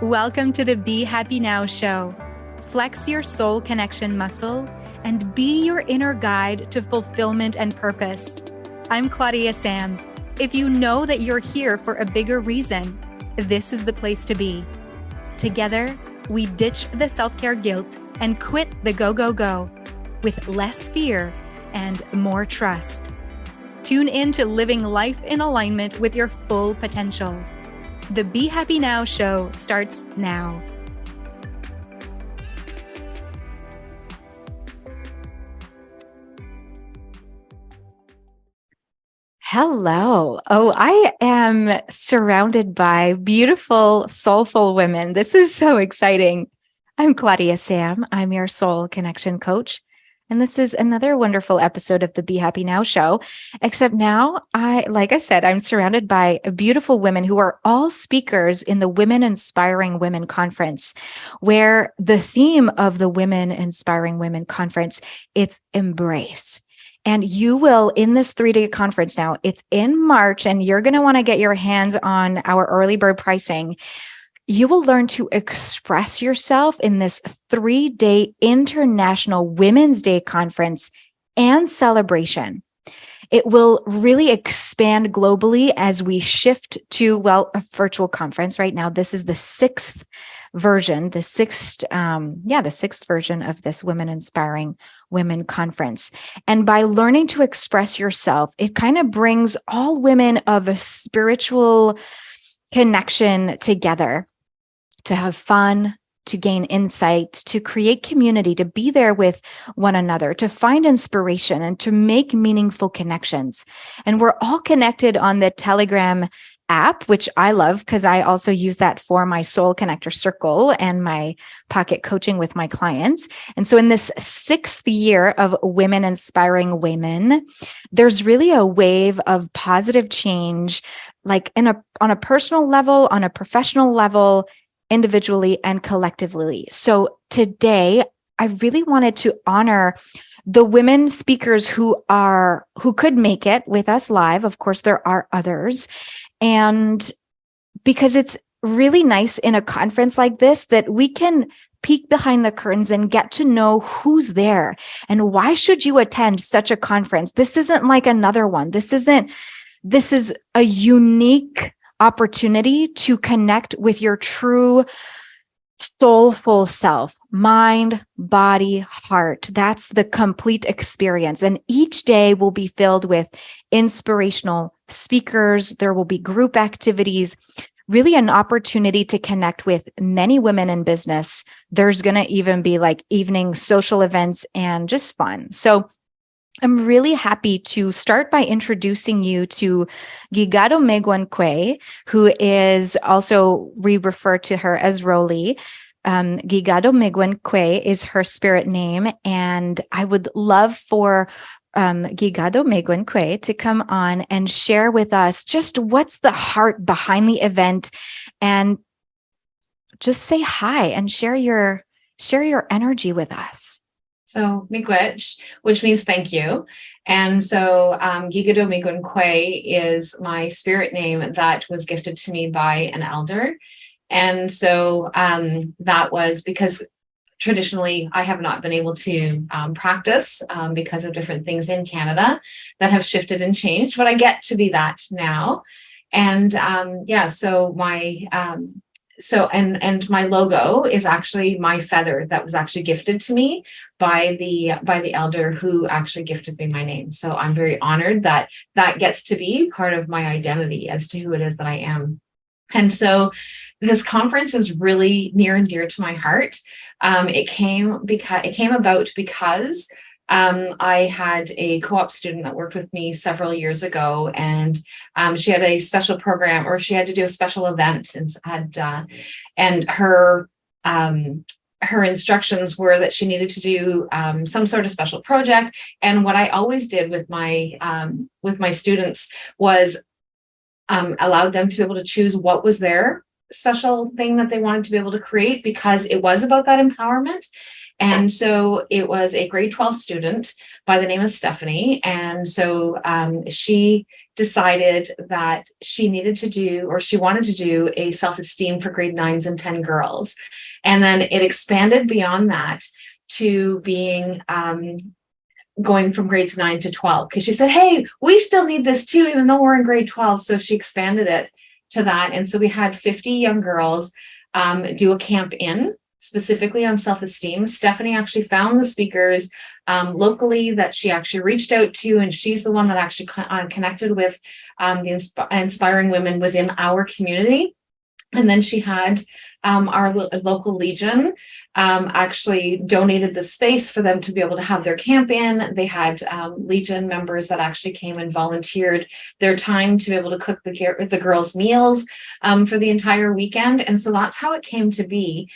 Welcome to the Be Happy Now show. Flex your soul connection muscle and be your inner guide to fulfillment and purpose. I'm Claudia-Sam. If you know that you're here for a bigger reason, this is the place to be. Together, we ditch the self-care guilt and quit the go with less fear and more trust. Tune in to living life in alignment with your full potential. The Be Happy Now show starts now. Hello. Oh, I am surrounded by beautiful, soulful women. This is so exciting. I'm Claudia-Sam. I'm your soul connection coach. And this is another wonderful episode of the Be Happy Now show. Except now, like I said, I'm surrounded by beautiful women who are all speakers in the Women Inspiring Women Conference, where the theme of the Women Inspiring Women Conference, it's embrace. And you will, in this 3-day conference now, it's in March, and you're going to want to get your hands on our early bird pricing. You will learn to express yourself in this 3-day International Women's Day conference and celebration. It will really expand globally as we shift to, a virtual conference. Right now, this is the sixth version of this Women Inspiring Women Conference. And by learning to express yourself, it kind of brings all women of a spiritual connection together to have fun, to gain insight, to create community, to be there with one another, to find inspiration, and to make meaningful connections. And we're all connected on the Telegram app, which I love because I also use that for my Soul Connector Circle and my pocket coaching with my clients. And so in this 6th year of Women Inspiring Women, there's really a wave of positive change, like on a personal level, on a professional level, individually and collectively. So today, I really wanted to honor the women speakers who could make it with us live. Of course, there are others. And because it's really nice in a conference like this that we can peek behind the curtains and get to know who's there and why should you attend such a conference. This isn't like another one. This is a unique opportunity to connect with your true soulful self, mind, body, heart. That's the complete experience. And each day will be filled with inspirational speakers. There will be group activities, really an opportunity to connect with many women in business. There's going to even be like evening social events and just fun. So I'm really happy to start by introducing you to Gigado Megwankwe, who is also, we refer to her as Roli. Gigado Megwankwe is her spirit name, and I would love for Gigado Megwankwe to come on and share with us just what's the heart behind the event, and just say hi and share your energy with us. So miigwech, which means thank you. And so Gigado Megwankwe is my spirit name that was gifted to me by an elder. And so that was because traditionally I have not been able to practice because of different things in Canada that have shifted and changed, but I get to be that now. And so my logo is actually my feather that was actually gifted to me by the elder who actually gifted me my name. So I'm very honored that gets to be part of my identity as to who it is that I am. And so this conference is really near and dear to my heart. It came about because I had a co-op student that worked with me several years ago, and she had a special program, or she had to do a special event, and her instructions were that she needed to do some sort of special project. And what I always did with my students was allowed them to be able to choose what was their special thing that they wanted to be able to create, because it was about that empowerment. And so it was a grade 12 student by the name of Stephanie. And so she decided that she needed to do, or she wanted to do, a self-esteem for grade 9s and 10 girls. And then it expanded beyond that to being going from grades 9 to 12, because she said, hey, we still need this too, even though we're in grade 12. So she expanded it to that. And so we had 50 young girls do a camp in specifically on self-esteem. Stephanie actually found the speakers locally that she actually reached out to, and she's the one that actually connected with the inspiring women within our community. And then she had our local Legion actually donated the space for them to be able to have their camp in. They had Legion members that actually came and volunteered their time to be able to cook the girls' meals for the entire weekend. And so that's how it came to be,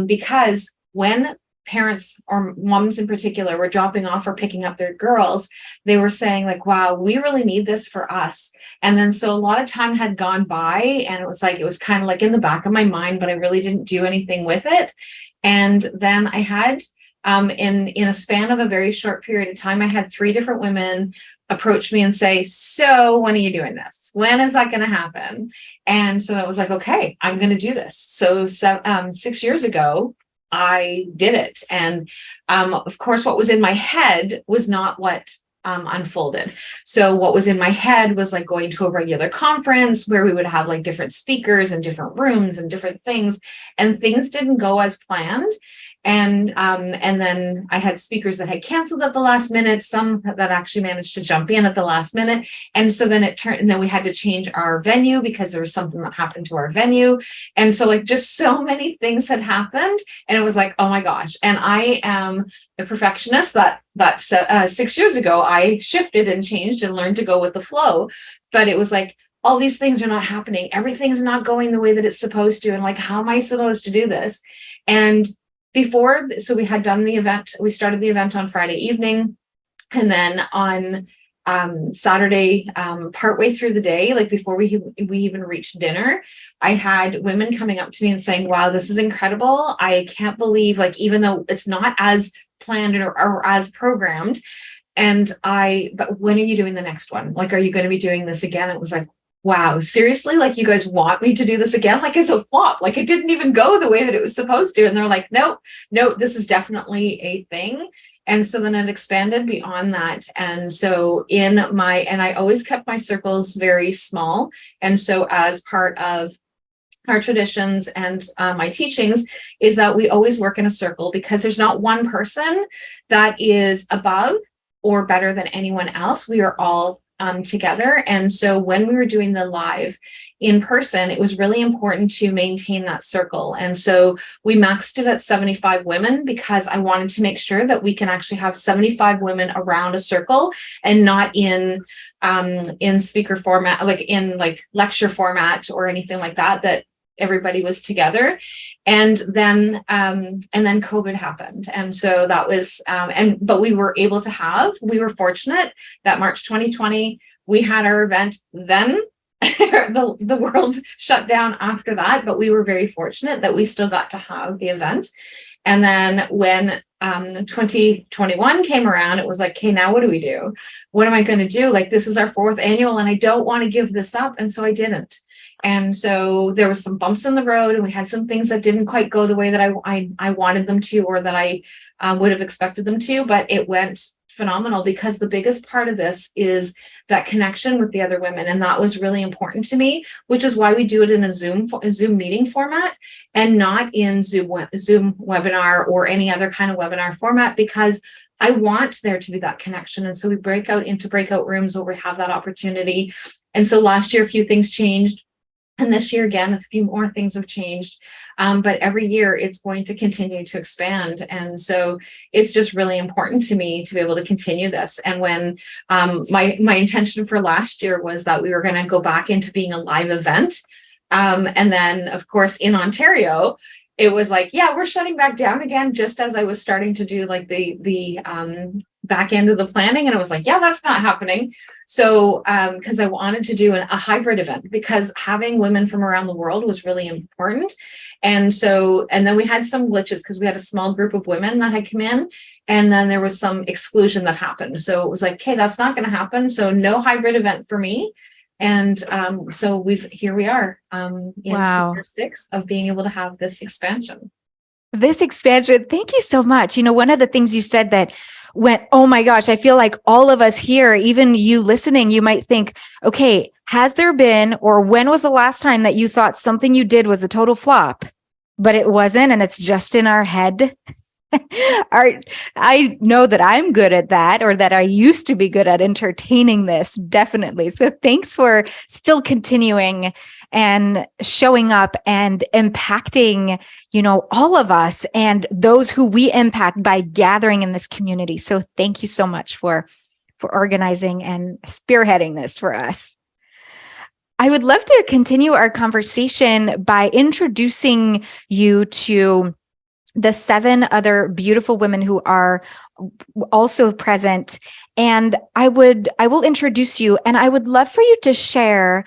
because when parents, or moms in particular, were dropping off or picking up their girls, they were saying like, wow, we really need this for us. And then so a lot of time had gone by, and it was kind of like in the back of my mind, but I really didn't do anything with it. And then I had in a span of a very short period of time, I had 3 different women approach me and say, so when are you doing this? When is that going to happen? And so I was like, okay, I'm going to do this. So 6 years ago, I did it. And of course, what was in my head was not what unfolded. So what was in my head was like going to a regular conference where we would have like different speakers and different rooms and different things, and things didn't go as planned. And then I had speakers that had canceled at the last minute, some that actually managed to jump in at the last minute. And so then and then we had to change our venue because there was something that happened to our venue. And so like just so many things had happened, and it was like, oh my gosh. And I am a perfectionist that 6 years ago, I shifted and changed and learned to go with the flow. But it was like, all these things are not happening. Everything's not going the way that it's supposed to. And like, how am I supposed to do this? And so we had done the event. We started the event on Friday evening, and then on Saturday, partway through the day, like before we even reached dinner, I had women coming up to me and saying, wow, this is incredible. I can't believe, like, even though it's not as planned or as programmed, but when are you doing the next one? Like, are you going to be doing this again? It was like, wow, seriously? Like, you guys want me to do this again? Like, it's a flop. Like, it didn't even go the way that it was supposed to. And they're like, nope, this is definitely a thing. And so then it expanded beyond that. And so and I always kept my circles very small. And so as part of our traditions and my teachings is that we always work in a circle, because there's not one person that is above or better than anyone else. We are all together. And so when we were doing the live in person, it was really important to maintain that circle. And so we maxed it at 75 women, because I wanted to make sure that we can actually have 75 women around a circle, and not in speaker format, like in like lecture format or anything like that everybody was together. And then COVID happened. And so that was, but we were fortunate that March 2020, we had our event. Then the world shut down after that, but we were very fortunate that we still got to have the event. And then when 2021 came around, it was like, okay, now what do we do? What am I going to do? Like, this is our 4th annual, and I don't want to give this up. And so I didn't. And so there was some bumps in the road, and we had some things that didn't quite go the way that I wanted them to, or that I would have expected them to, but it went phenomenal, because the biggest part of this is that connection with the other women. And that was really important to me, which is why we do it in a Zoom meeting format, and not in Zoom webinar or any other kind of webinar format, because I want there to be that connection. And so we break out into breakout rooms where we have that opportunity. And so last year, a few things changed. And this year, again, a few more things have changed. But every year it's going to continue to expand. And so it's just really important to me to be able to continue this. And when my intention for last year was that we were going to go back into being a live event. And then, of course, in Ontario, it was like, yeah, we're shutting back down again, just as I was starting to do like the back end of the planning. And I was like, yeah, that's not happening. So because I wanted to do a hybrid event, because having women from around the world was really important. And so, and then we had some glitches because we had a small group of women that had come in, and then there was some exclusion that happened. So it was like, okay, that's not going to happen. So no hybrid event for me. And so here we are in Wow. year 6 of being able to have this expansion. This expansion, thank you so much. One of the things you said that went, oh my gosh, I feel like all of us here, even you listening, you might think, okay, has there been, or when was the last time that you thought something you did was a total flop, but it wasn't, and it's just in our head? I know that I'm good at that, or that I used to be good at entertaining this, definitely. So thanks for still continuing and showing up and impacting, all of us and those who we impact by gathering in this community. So thank you so much for organizing and spearheading this for us. I would love to continue our conversation by introducing you to the 7 other beautiful women who are also present. And I will introduce you, and I would love for you to share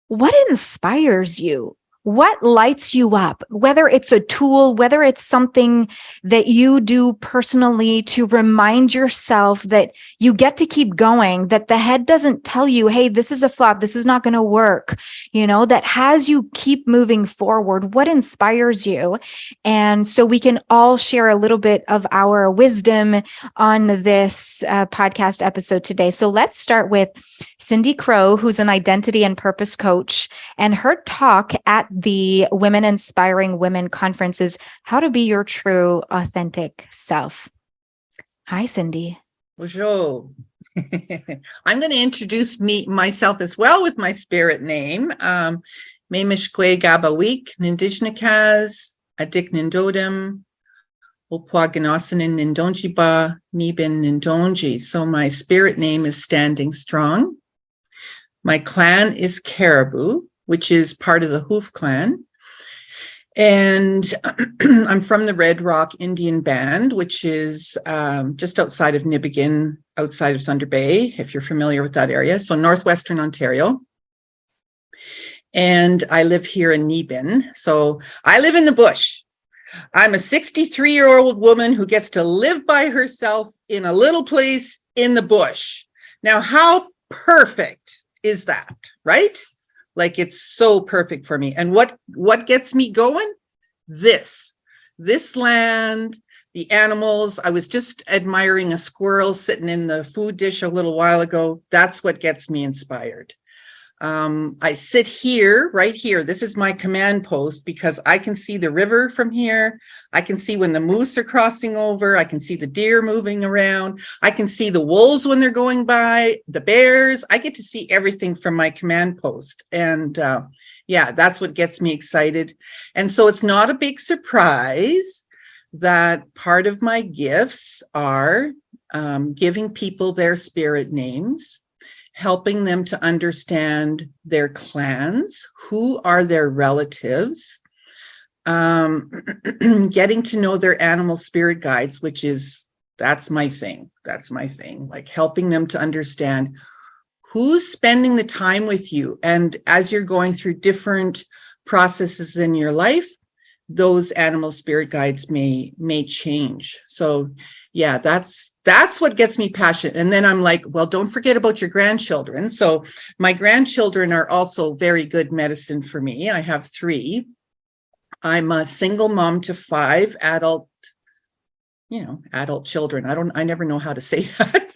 what inspires you, what lights you up, whether it's a tool, whether it's something that you do personally to remind yourself that you get to keep going, that the head doesn't tell you, hey, this is a flop, this is not going to work, that has you keep moving forward. What inspires you? And so we can all share a little bit of our wisdom on this podcast episode today. So let's start with Cindy Crow, who's an identity and purpose coach, and her talk at the Women Inspiring Women Conference is How to Be Your True, Authentic Self. Hi, Cindy. Bonjour. I'm going to introduce myself as well with my spirit name. Memishkwe Gabawik, Nindijnakas, Adik Nindodim, Opwaganasanin Nindonjiba, Nibin Nindonji. So my spirit name is Standing Strong. My clan is Caribou, which is part of the Hoof clan. And I'm from the Red Rock Indian Band, which is just outside of Nibegin, outside of Thunder Bay, if you're familiar with that area. So northwestern Ontario. And I live here in Nibin. So I live in the bush. I'm a 63-year-old woman who gets to live by herself in a little place in the bush. Now, how perfect is that, right? Like, it's so perfect for me. And what gets me going? This land, the animals. I was just admiring a squirrel sitting in the food dish a little while ago. That's what gets me inspired. I sit here, right here. This is my command post because I can see the river from here. I can see when the moose are crossing over. I can see the deer moving around. I can see the wolves when they're going by, the bears. I get to see everything from my command post. And that's what gets me excited. And so it's not a big surprise that part of my gifts are giving people their spirit names, helping them to understand their clans, who are their relatives, getting to know their animal spirit guides, that's my thing. Like helping them to understand who's spending the time with you. And as you're going through different processes in your life, those animal spirit guides may change. So yeah, that's what gets me passionate. And then I'm like, well, don't forget about your grandchildren. So my grandchildren are also very good medicine for me. I have 3. I'm a single mom to 5 adult children. I never know how to say that.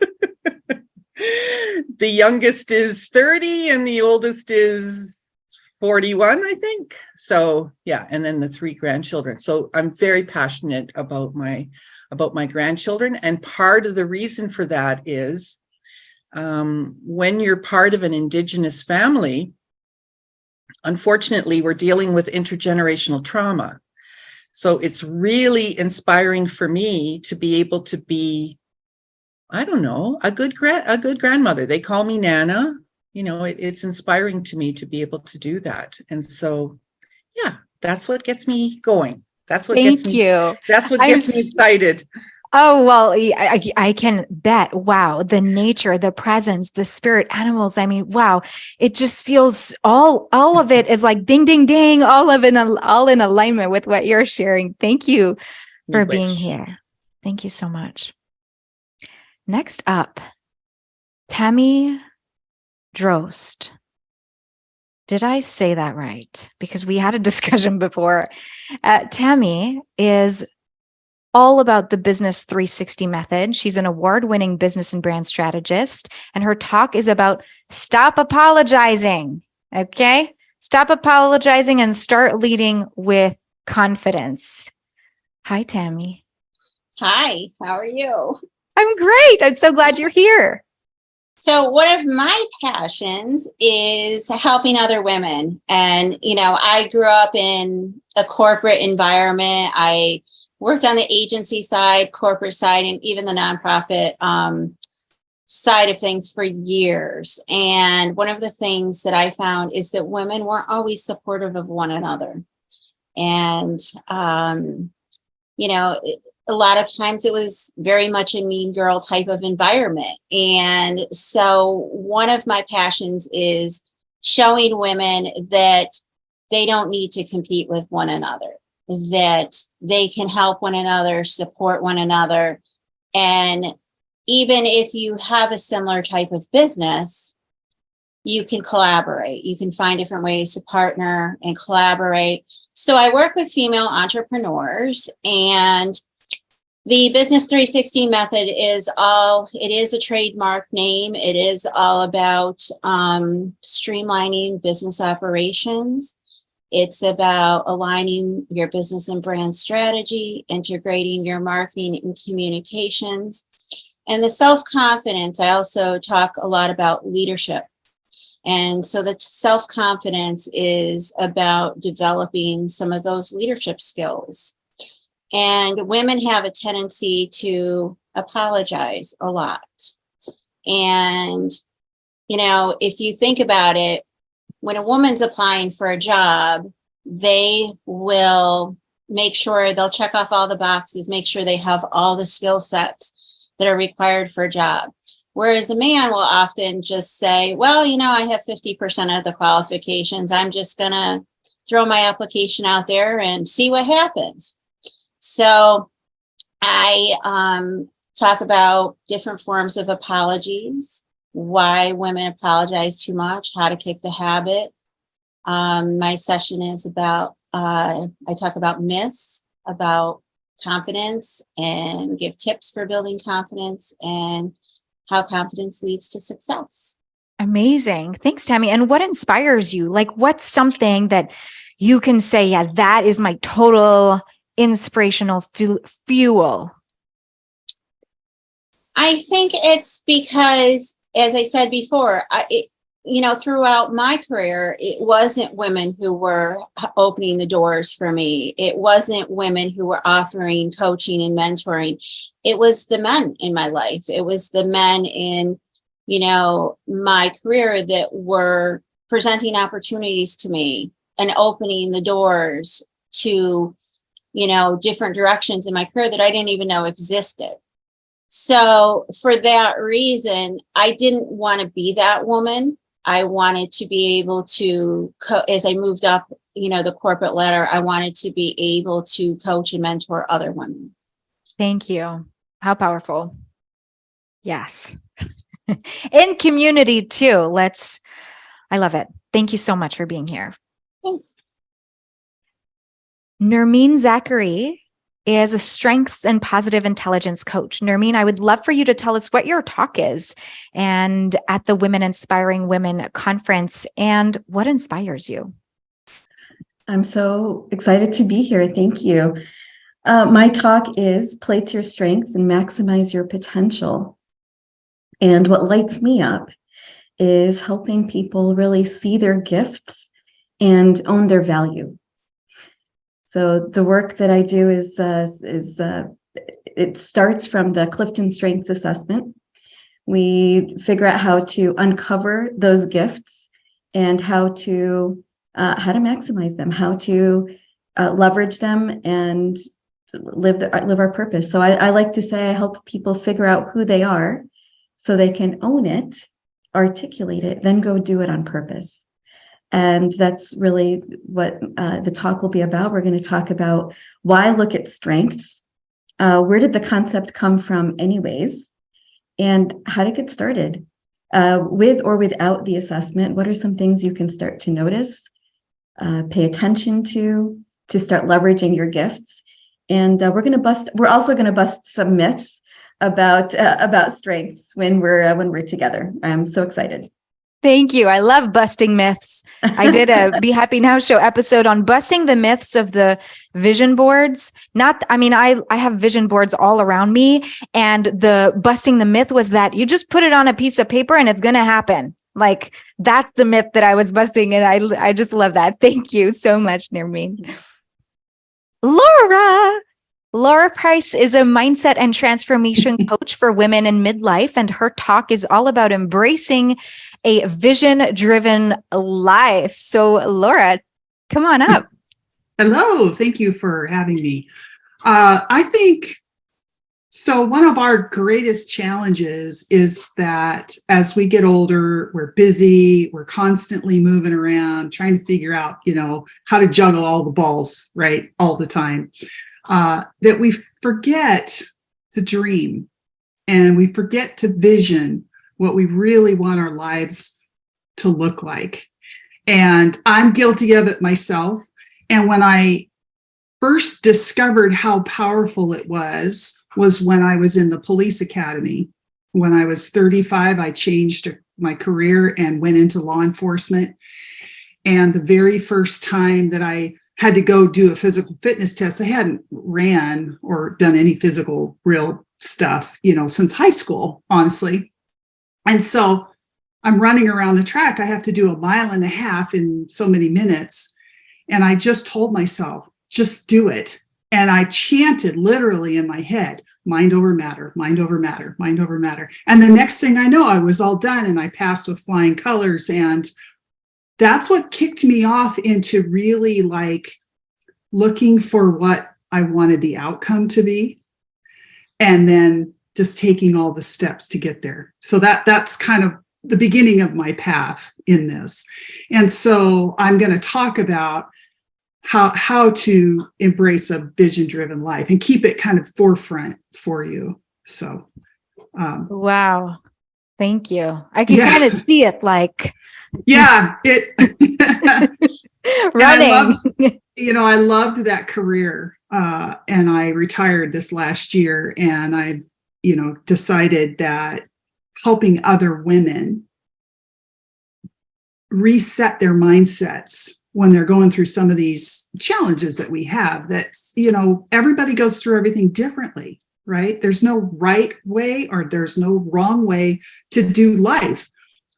The youngest is 30 and the oldest is 41, I think. So yeah, and then the 3 grandchildren. So I'm very passionate about my grandchildren. And part of the reason for that is when you're part of an Indigenous family, unfortunately, we're dealing with intergenerational trauma. So it's really inspiring for me to be able to be, I don't know, a good grandmother. They call me Nana. It's inspiring to me to be able to do that. And so, yeah, that's what gets me going. That's what Thank you. That's what I'm gets me excited. Oh, well, I can bet. Wow. The nature, the presence, the spirit animals. I mean, wow. It just feels all of it is like ding, ding, ding, all of it, all in alignment with what you're sharing. Thank you for You being wish. here. Thank you so much. Next up, Tammy Drost. Did I say that right? Because we had a discussion before. Tammy is all about the Business 360 method. She's an award-winning business and brand strategist, and her talk is about stop apologizing. Okay? Stop apologizing and start leading with confidence. Hi, Tammy. Hi, how are you? I'm great. I'm so glad you're here. So, one of my passions is helping other women. And, I grew up in a corporate environment. I worked on the agency side, corporate side, and even the nonprofit side of things for years. And one of the things that I found is that women weren't always supportive of one another. And, a lot of times it was very much a mean girl type of environment. And so one of my passions is showing women that they don't need to compete with one another, that they can help one another, support one another. And even if you have a similar type of business, you can collaborate. You can find different ways to partner and collaborate. So I work with female entrepreneurs, and the Business 360 method it is a trademark name. It is all about streamlining business operations. It's about aligning your business and brand strategy, integrating your marketing and communications. And the self-confidence, I also talk a lot about leadership. And so the self-confidence is about developing some of those leadership skills. And women have a tendency to apologize a lot. And, if you think about it, when a woman's applying for a job, they will make sure they'll check off all the boxes, make sure they have all the skill sets that are required for a job. Whereas a man will often just say, well, I have 50% of the qualifications. I'm just going to throw my application out there and see what happens. So I talk about different forms of apologies, why women apologize too much, how to kick the habit. My session is about, I talk about myths, about confidence, and give tips for building confidence and how confidence leads to success. Amazing. Thanks, Tammy. And what inspires you? Like, what's something that you can say, yeah, that is my total inspirational fuel? I think it's because, as I said before, throughout my career, it wasn't women who were opening the doors for me. It wasn't women who were offering coaching and mentoring. It was the men in my life. It was the men in, my career that were presenting opportunities to me and opening the doors to, different directions in my career that I didn't even know existed. So for that reason, I didn't want to be that woman. I wanted to be able to, as I moved up, the corporate ladder, I wanted to be able to coach and mentor other women. Thank you. How powerful. Yes. In community too. I love it. Thank you so much for being here. Thanks. Nermeen Zachary is a strengths and positive intelligence coach. Nermeen, I would love for you to tell us what your talk is and at the Women Inspiring Women conference and what inspires you. I'm so excited to be here. Thank you. My talk is Play to Your Strengths and Maximize Your Potential. And what lights me up is helping people really see their gifts and own their value. So the work that I do is it starts from the Clifton Strengths Assessment. We figure out how to uncover those gifts and how to how to maximize them, how to leverage them and live our purpose. So I like to say I help people figure out who they are so they can own it, articulate it, then go do it on purpose. And that's really what the talk will be about. We're going to talk about why look at strengths, where did the concept come from anyways, and how to get started. With or without the assessment, what are some things you can start to notice, pay attention to start leveraging your gifts? And we're also going to bust some myths about strengths when we're together. I'm so excited. Thank you. I love busting myths. I did a Be Happy Now show episode on busting the myths of the vision boards. I have vision boards all around me, and the busting the myth was that you just put it on a piece of paper and it's going to happen. Like, that's the myth that I was busting, and I just love that. Thank you so much, Nirmeen. Laura Price is a mindset and transformation coach for women in midlife, and her talk is all about embracing a vision-driven life. So, Laura, come on up. Hello. Thank you for having me. I think so. One of our greatest challenges is that as we get older, we're busy, we're constantly moving around, trying to figure out, how to juggle all the balls, right, all the time. That we forget to dream and we forget to vision what we really want our lives to look like. And I'm guilty of it myself. And when I first discovered how powerful it was when I was in the police academy. When I was 35, I changed my career and went into law enforcement. And the very first time that I had to go do a physical fitness test, I hadn't ran or done any physical real stuff, since high school, honestly. And so I'm running around the track. I have to do 1.5 miles in so many minutes. And I just told myself, just do it. And I chanted literally in my head, mind over matter, mind over matter, mind over matter. And the next thing I know, I was all done and I passed with flying colors. And that's what kicked me off into really looking for what I wanted the outcome to be. And then just taking all the steps to get there. So that's kind of the beginning of my path in this. And so I'm going to talk about how to embrace a vision-driven life and keep it kind of forefront for you. So, wow. Thank you. I can kind of see it running. I loved that career. And I retired this last year, and I, decided that helping other women reset their mindsets when they're going through some of these challenges that we have, that, everybody goes through everything differently, right? There's no right way or there's no wrong way to do life.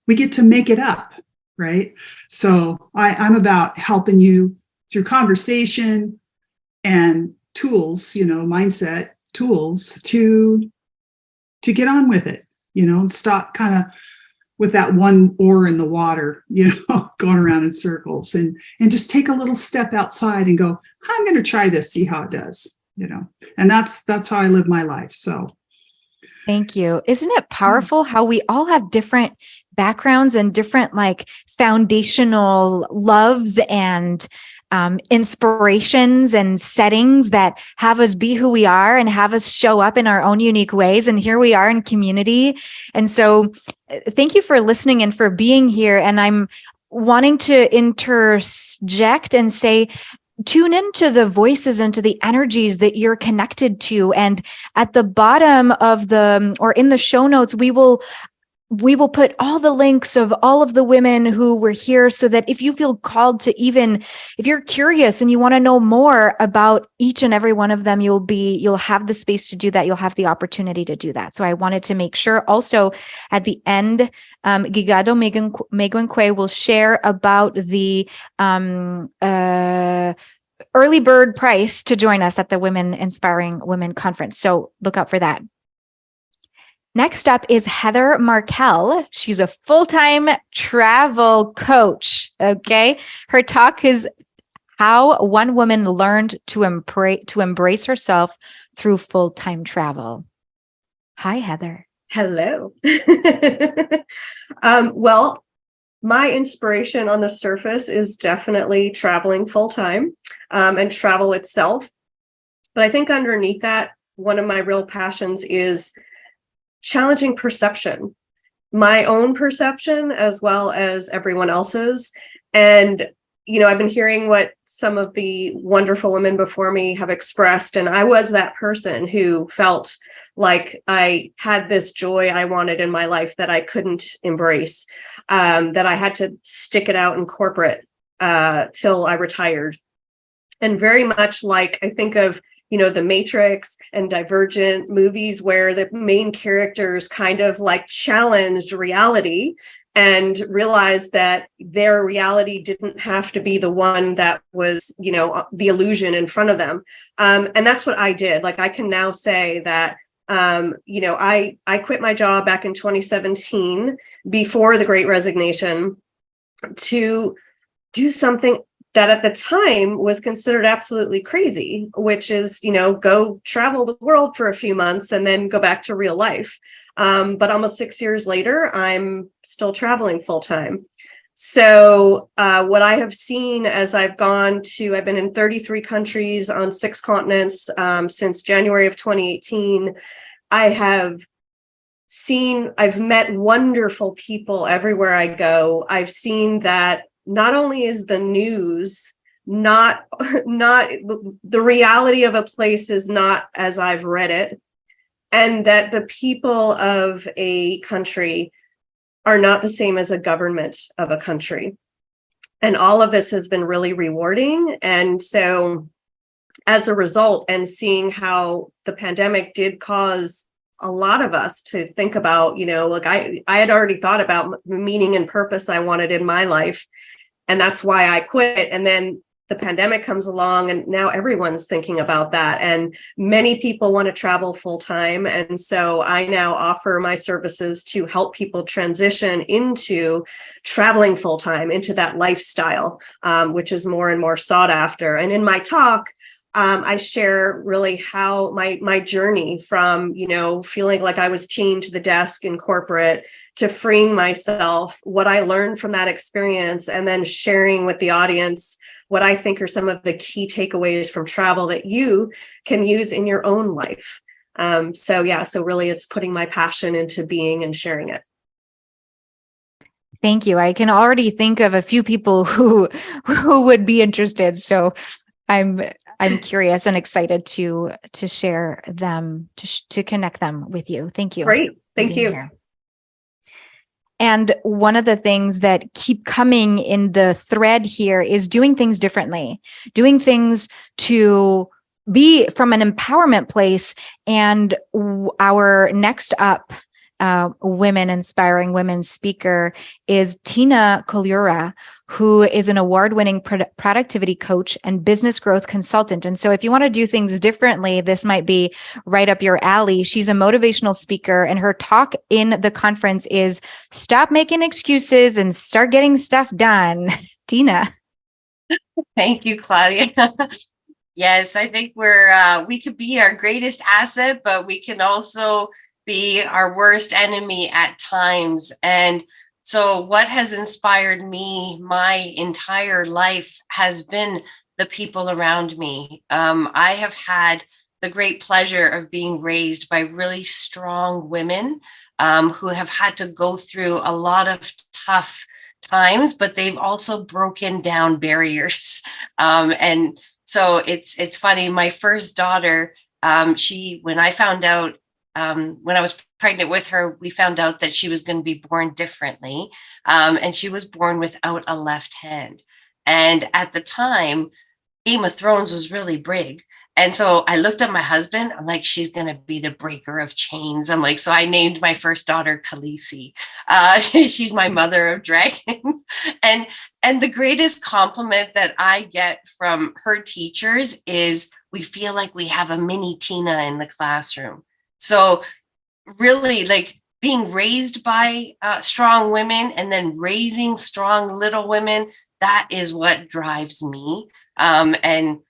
We get to make it up, right? So I'm about helping you through conversation and tools, mindset tools to get on with it, stop kind of with that one oar in the water, going around in circles, and just take a little step outside and go, I'm going to try this, see how it does, and that's how I live my life. So. Thank you. Isn't it powerful how we all have different backgrounds and different foundational loves and inspirations and settings that have us be who we are and have us show up in our own unique ways. And here we are in community. And so thank you for listening and for being here. And I'm wanting to interject and say, tune into the voices and to the energies that you're connected to. And at the bottom of or in the show notes, we will put all the links of all of the women who were here, so that if you feel called to, even if you're curious and you want to know more about each and every one of them, you'll have the space to do that. You'll have the opportunity to do that. So I wanted to make sure also at the end, Gigado Megan Quay will share about the early bird price to join us at the Women Inspiring Women Conference. So look out for that. Next up is Heather Markel. She's a full-time travel coach. Okay. Her talk is how one woman learned to embrace herself through full-time travel. Hi, Heather. Hello. Well, my inspiration on the surface is definitely traveling full time and travel itself. But I think underneath that, one of my real passions is challenging perception, my own perception as well as everyone else's. And, I've been hearing what some of the wonderful women before me have expressed. And I was that person who felt like I had this joy I wanted in my life that I couldn't embrace, that I had to stick it out in corporate till I retired. And very much like I think of, the Matrix and Divergent movies where the main characters kind of like challenged reality and realized that their reality didn't have to be the one that was, the illusion in front of them. And that's what I did. Like, I can now say that I quit my job back in 2017 before the Great Resignation to do something that at the time was considered absolutely crazy, which is, go travel the world for a few months and then go back to real life. But almost 6 years later, I'm still traveling full time. So what I have seen as I've been in 33 countries on 6 continents since January of 2018. I've met wonderful people everywhere I go. I've seen that not only is the news not the reality of a place is not as I've read it, and that the people of a country are not the same as a government of a country. And all of this has been really rewarding. And so as a result, and seeing how the pandemic did cause a lot of us to think about, I had already thought about the meaning and purpose I wanted in my life. And that's why I quit. And then the pandemic comes along and now everyone's thinking about that. And many people want to travel full time. And so I now offer my services to help people transition into traveling full time, into that lifestyle, which is more and more sought after. And in my talk, I share really how my journey from, feeling like I was chained to the desk in corporate to freeing myself, what I learned from that experience, and then sharing with the audience what I think are some of the key takeaways from travel that you can use in your own life. So really it's putting my passion into being and sharing it. Thank you. I can already think of a few people who would be interested. So I'm curious and excited to share them, to connect them with you. Thank you. Great. Thank you. Here. And one of the things that keep coming in the thread here is doing things differently, doing things to be from an empowerment place. And our next up inspiring women speaker is Tina Kolura, who is an award-winning productivity coach and business growth consultant. And so if you want to do things differently, this might be right up your alley. She's a motivational speaker, and her talk in the conference is Stop Making Excuses and Start Getting Stuff Done. Tina. Thank you, Claudia. Yes, I think we could be our greatest asset, but we can also be our worst enemy at times. And so what has inspired me my entire life has been the people around me. I have had the great pleasure of being raised by really strong women who have had to go through a lot of tough times, but they've also broken down barriers. And so it's funny. My first daughter, when I found out, when I was pregnant with her, we found out that she was going to be born differently. And she was born without a left hand. And at the time, Game of Thrones was really big. And so I looked at my husband. I'm like, she's going to be the breaker of chains. I'm like, so I named my first daughter Khaleesi. She's my mother of dragons. And the greatest compliment that I get from her teachers is we feel like we have a mini Tina in the classroom. So really like being raised by strong women and then raising strong little women. That is what drives me. And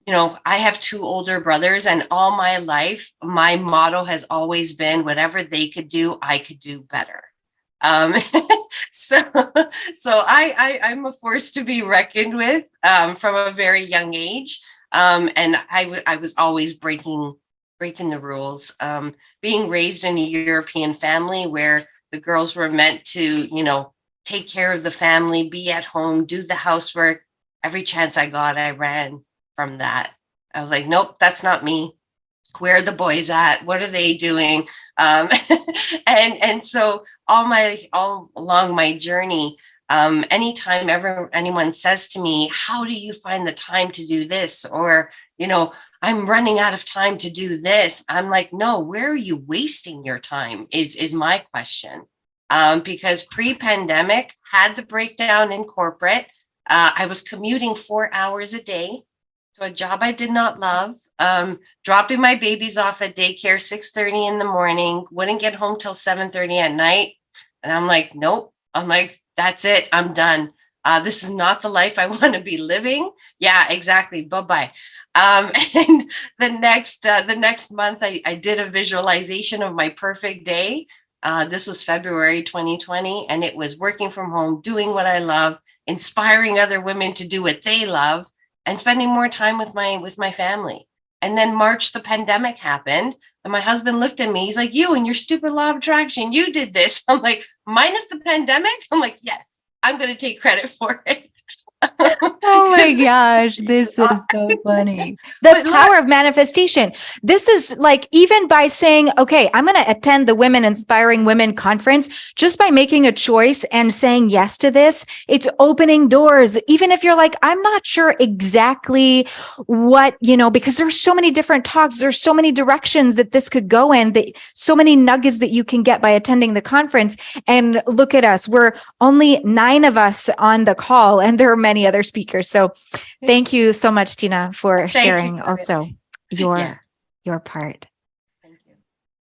you know, I have two older brothers, and all my life, my motto has always been whatever they could do, I could do better. Um, so, I'm a force to be reckoned with from a very young age. And I was always breaking the rules. Being raised in a European family where the girls were meant to, you know, take care of the family, be at home, do the housework. Every chance I got, I ran from that. I was like, nope, that's not me. Where are the boys at? What are they doing? And so all along my journey, anytime ever anyone says to me, how do you find the time to do this? Or, you know, I'm running out of time to do this. I'm like, no, where are you wasting your time is my question. Because pre-pandemic had the breakdown in corporate. I was commuting 4 hours a day to a job I did not love, dropping my babies off at daycare 6:30 in the morning, wouldn't get home till 7:30 at night. And I'm like, nope. I'm like, that's it. I'm done. This is not the life I want to be living. Yeah, exactly. Bye-bye. And the next month, I did a visualization of my perfect day. This was February 2020, and it was working from home, doing what I love, inspiring other women to do what they love, and spending more time with my family. And then March, the pandemic happened, and my husband looked at me. He's like, you and your stupid law of attraction, you did this. I'm like, minus the pandemic? I'm like, yes, I'm going to take credit for it. Oh my gosh, this is so funny. The power of manifestation. This is like, even by saying, okay, I'm going to attend the Women Inspiring Women conference, just by making a choice and saying yes to this, it's opening doors. Even if you're like, I'm not sure exactly what, you know, because there's so many different talks, there's so many directions that this could go in, that so many nuggets that you can get by attending the conference. And look at us, we're only 9 of us on the call, and there are many other speakers. So thank you so much, Tina, for sharing also your part. Thank you.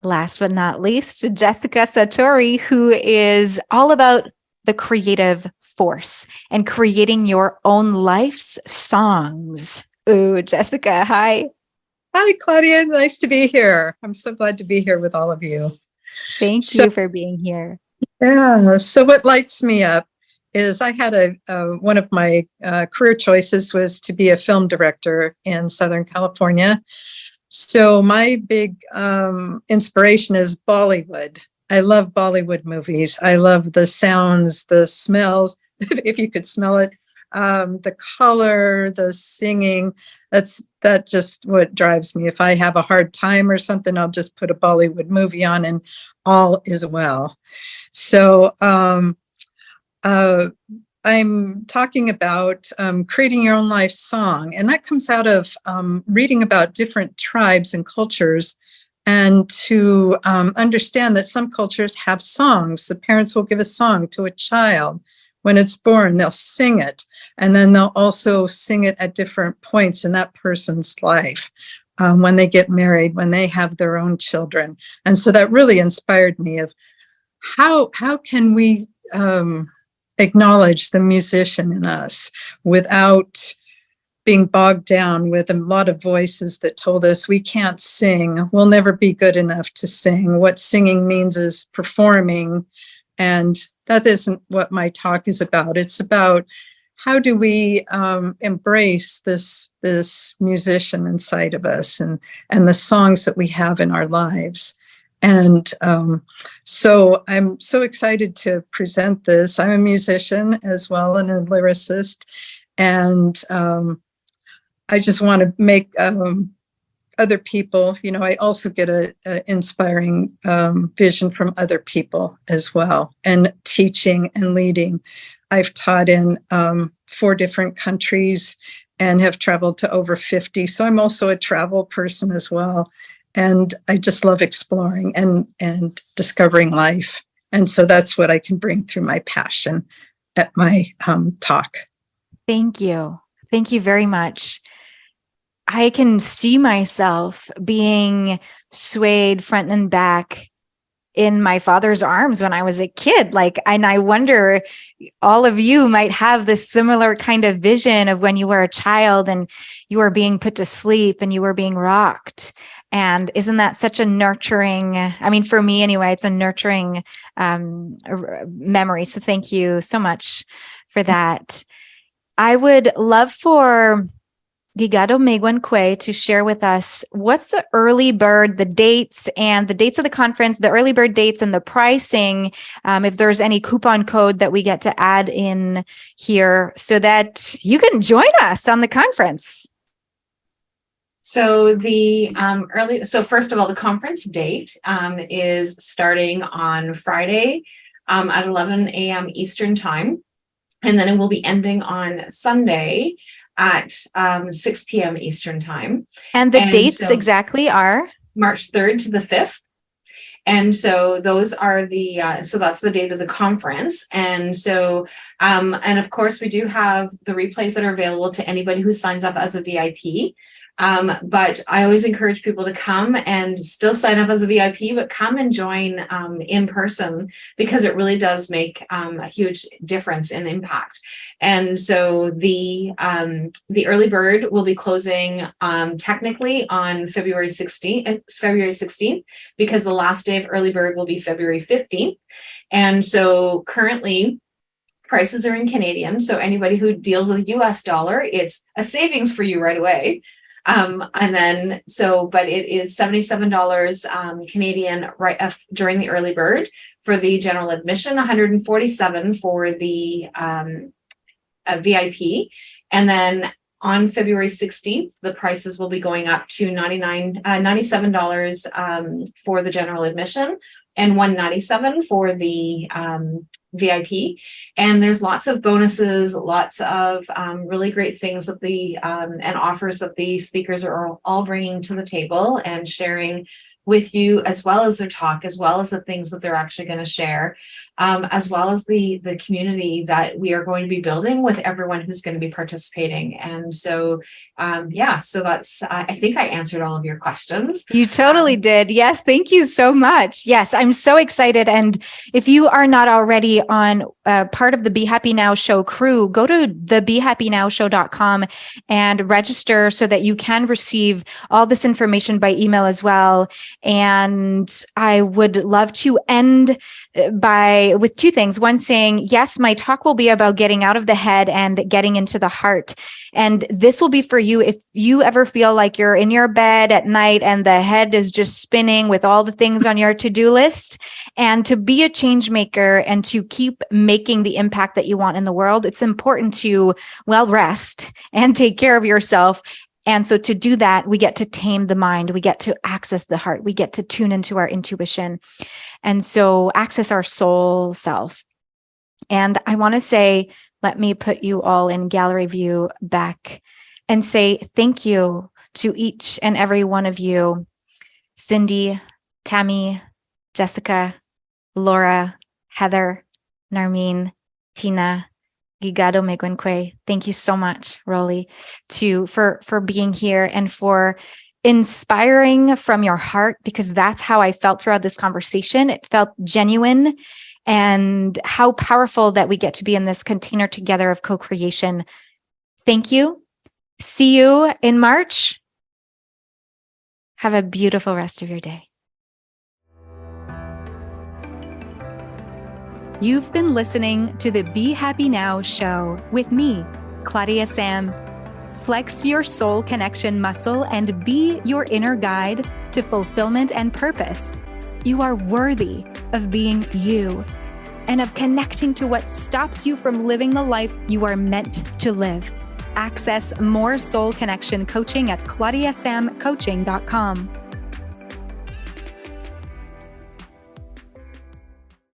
Last but not least, Jessica Satori, who is all about the creative force and creating your own life's songs. Ooh, Jessica, hi. Hi, Claudia. Nice to be here. I'm so glad to be here with all of you. Thank you for being here. Yeah. So what lights me up is I had one of my career choices was to be a film director in Southern California. So my big inspiration is Bollywood. I love Bollywood movies. I love the sounds, the smells, if you could smell it, the color, the singing. That's just what drives me. If I have a hard time or something, I'll just put a Bollywood movie on and all is well. So I'm talking about creating your own life song, and that comes out of reading about different tribes and cultures, and to understand that some cultures have songs. The parents will give a song to a child when it's born. They'll sing it, and then they'll also sing it at different points in that person's life, when they get married, when they have their own children. And so that really inspired me of how can we acknowledge the musician in us without being bogged down with a lot of voices that told us we can't sing, we'll never be good enough to sing. What singing means is performing, and that isn't what my talk is about. It's about how do we embrace this musician inside of us, and the songs that we have in our lives. And so I'm so excited to present this. I'm a musician as well and a lyricist. And I just want to make other people, you know, I also get a inspiring vision from other people as well, and teaching and leading. I've taught in 4 different countries and have traveled to over 50. So I'm also a travel person as well. And I just love exploring and discovering life. And so that's what I can bring through my passion at my talk. Thank you. Thank you very much. I can see myself being swayed front and back in my father's arms when I was a kid. And I wonder, all of you might have this similar kind of vision of when you were a child and you were being put to sleep and you were being rocked. And isn't that such a nurturing, I mean, for me anyway, it's a nurturing memory. So thank you so much for that. I would love for Gigado Megwankwe to share with us what's the early bird, the dates of the conference, the early bird dates and the pricing, if there's any coupon code that we get to add in here so that you can join us on the conference. So first of all, the conference date is starting on Friday at 11 a.m. Eastern time. And then it will be ending on Sunday at 6 p.m. Eastern time. And the dates exactly are? March 3rd to the 5th. And so those are so that's the date of the conference. And so, and of course, we do have the replays that are available to anybody who signs up as a VIP. But I always encourage people to come and still sign up as a VIP, but come and join in person, because it really does make a huge difference in impact. And so the early bird will be closing technically on February 16th, because the last day of early bird will be February 15th. And so currently, prices are in Canadian. So anybody who deals with US dollar, it's a savings for you right away. But it is $77 Canadian during the early bird for the general admission, $147 for the VIP. And then on February 16th, the prices will be going up to $97 for the general admission and $197 for the VIP. And there's lots of bonuses, lots of really great things that and offers that the speakers are all bringing to the table and sharing with you, as well as their talk, as well as the things that they're actually going to share, as well as the community that we are going to be building with everyone who's going to be participating. And so, so that's, I think I answered all of your questions. You totally did. Yes. Thank you so much. Yes. I'm so excited. And if you are not already on part of the Be Happy Now show crew, go to the BeHappyNowShow.com and register so that you can receive all this information by email as well. And I would love to end with two things. One, saying, yes, my talk will be about getting out of the head and getting into the heart. And this will be for you if you ever feel like you're in your bed at night and the head is just spinning with all the things on your to-do list. And to be a change maker and to keep making the impact that you want in the world, it's important to rest and take care of yourself. And so to do that, we get to tame the mind, we get to access the heart, we get to tune into our intuition, and so access our soul self. And I want to say, let me put you all in gallery view back and say thank you to each and every one of you, Cindy, Tammy, Jessica, Laura, Heather, Narmeen, Tina, Gigado Megwankwe. Thank you so much, Rolly, for being here and for inspiring from your heart, because that's how I felt throughout this conversation. It felt genuine, and how powerful that we get to be in this container together of co-creation. Thank you. See you in March. Have a beautiful rest of your day. You've been listening to the Be Happy Now show with me, Claudia-Sam. Flex your soul connection muscle and be your inner guide to fulfillment and purpose. You are worthy of being you and of connecting to what stops you from living the life you are meant to live. Access more soul connection coaching at ClaudiaSamCoaching.com.